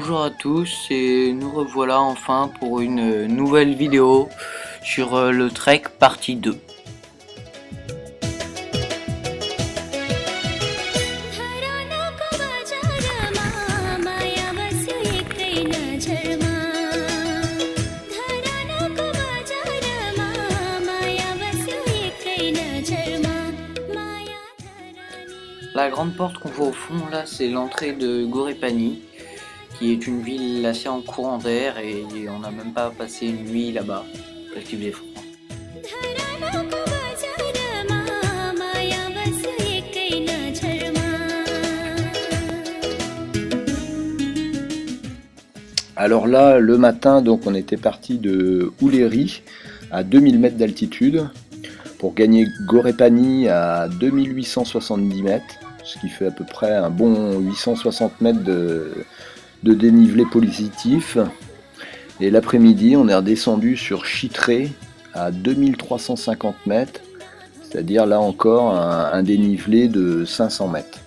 Bonjour à tous et nous revoilà enfin pour une nouvelle vidéo sur le Trek partie 2. La grande porte qu'on voit au fond là, c'est l'entrée de Gorépani, qui est une ville assez en courant d'air et on n'a même pas passé une nuit là-bas parce qu'il faisait froid. Alors là, le matin, donc on était parti de Houléry à 2000 mètres d'altitude pour gagner Gorépani à 2870 mètres, ce qui fait à peu près un bon 860 mètres de dénivelé positif. Et l'après-midi, on est redescendu sur Chittré à 2350 mètres, c'est-à-dire là encore un dénivelé de 500 mètres.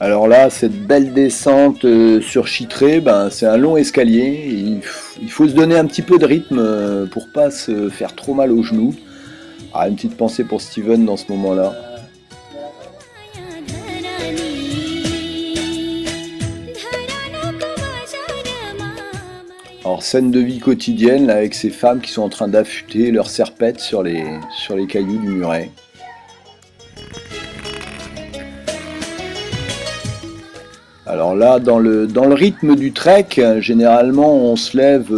Alors là, cette belle descente sur Chittré, c'est un long escalier. Il faut se donner un petit peu de rythme pour pas se faire trop mal aux genoux. Ah, une petite pensée pour Steven dans ce moment-là. Alors, scène de vie quotidienne là, avec ces femmes qui sont en train d'affûter leurs serpettes sur les cailloux du muret. Alors là, dans le rythme du trek, généralement on se lève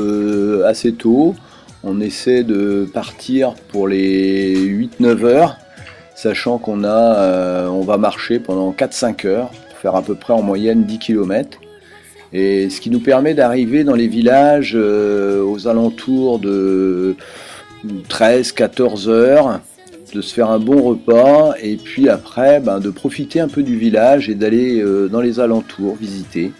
assez tôt. On essaie de partir pour les 8-9 heures, sachant qu'on va marcher pendant 4-5 heures, pour faire à peu près en moyenne 10 km. Et ce qui nous permet d'arriver dans les villages aux alentours de 13-14 heures, de se faire un bon repas et puis après de profiter un peu du village et d'aller dans les alentours visiter.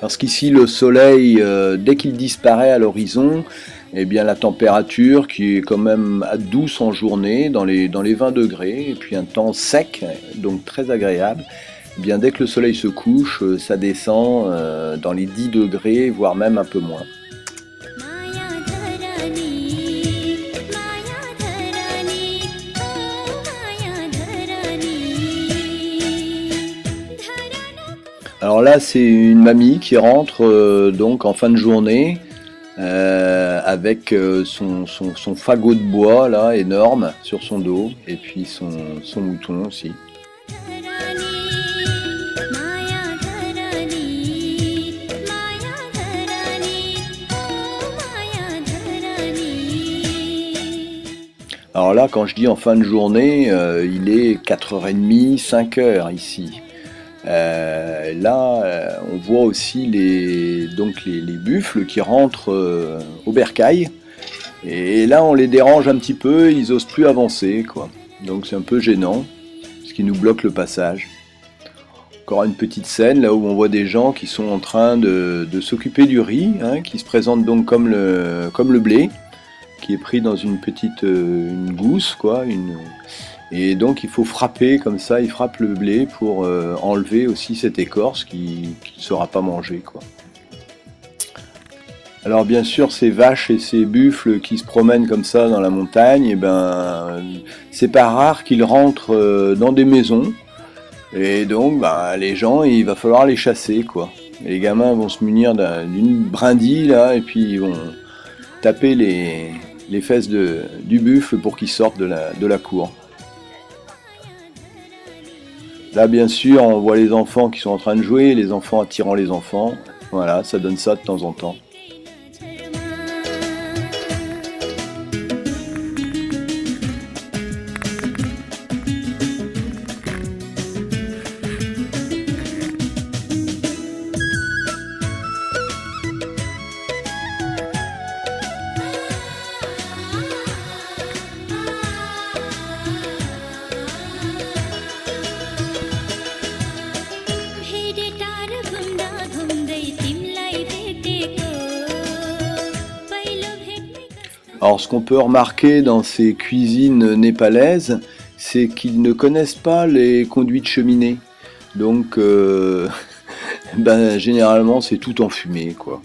Parce qu'ici le soleil, dès qu'il disparaît à l'horizon, eh bien la température qui est quand même douce en journée, dans les 20 degrés, et puis un temps sec, donc très agréable, eh bien dès que le soleil se couche, ça descend dans les 10 degrés, voire même un peu moins. Alors là, c'est une mamie qui rentre donc en fin de journée avec son fagot de bois là énorme sur son dos et puis son mouton aussi. Alors là, quand je dis en fin de journée, il est 4h30, 5h ici. Là, on voit aussi les buffles qui rentrent au bercail. Et là, on les dérange un petit peu, ils osent plus avancer, quoi. Donc c'est un peu gênant, ce qui nous bloque le passage. Encore une petite scène là où on voit des gens qui sont en train de s'occuper du riz, qui se présente donc comme le blé, qui est pris dans une petite une gousse, quoi. Et donc il faut frapper comme ça, il frappe le blé pour enlever aussi cette écorce qui ne sera pas mangée, quoi. Alors bien sûr ces vaches et ces buffles qui se promènent comme ça dans la montagne, c'est pas rare qu'ils rentrent dans des maisons. Et donc les gens, il va falloir les chasser, quoi. Et les gamins vont se munir d'une brindille là, et puis ils vont taper les fesses du buffle pour qu'il sorte de la cour. Là, bien sûr, on voit les enfants qui sont en train de jouer, les enfants attirant les enfants. Voilà, ça donne ça de temps en temps. Alors ce qu'on peut remarquer dans ces cuisines népalaises, c'est qu'ils ne connaissent pas les conduits de cheminée. Donc généralement c'est tout enfumé quoi.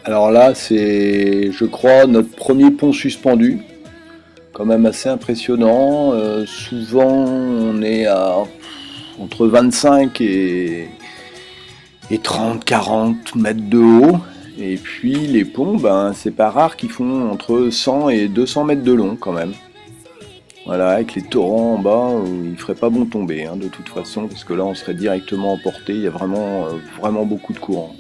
Alors là, c'est, je crois, notre premier pont suspendu, quand même assez impressionnant. Souvent, on est à entre 25 et 30, 40 mètres de haut. Et puis les ponts, c'est pas rare qu'ils font entre 100 et 200 mètres de long quand même. Voilà, avec les torrents en bas, il ferait pas bon tomber de toute façon, parce que là on serait directement emporté, il y a vraiment beaucoup de courant.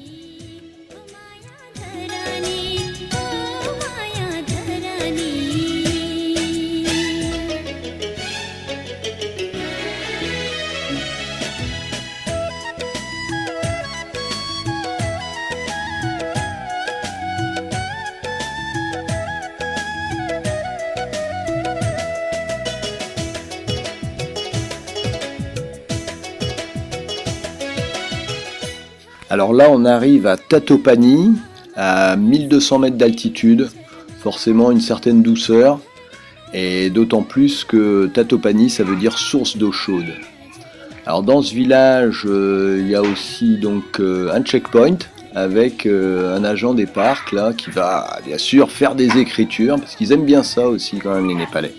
Alors là, on arrive à Tatopani, à 1200 mètres d'altitude, forcément une certaine douceur, et d'autant plus que Tatopani, ça veut dire source d'eau chaude. Alors dans ce village, il y a aussi donc un checkpoint avec un agent des parcs là qui va bien sûr faire des écritures, parce qu'ils aiment bien ça aussi quand même les Népalais.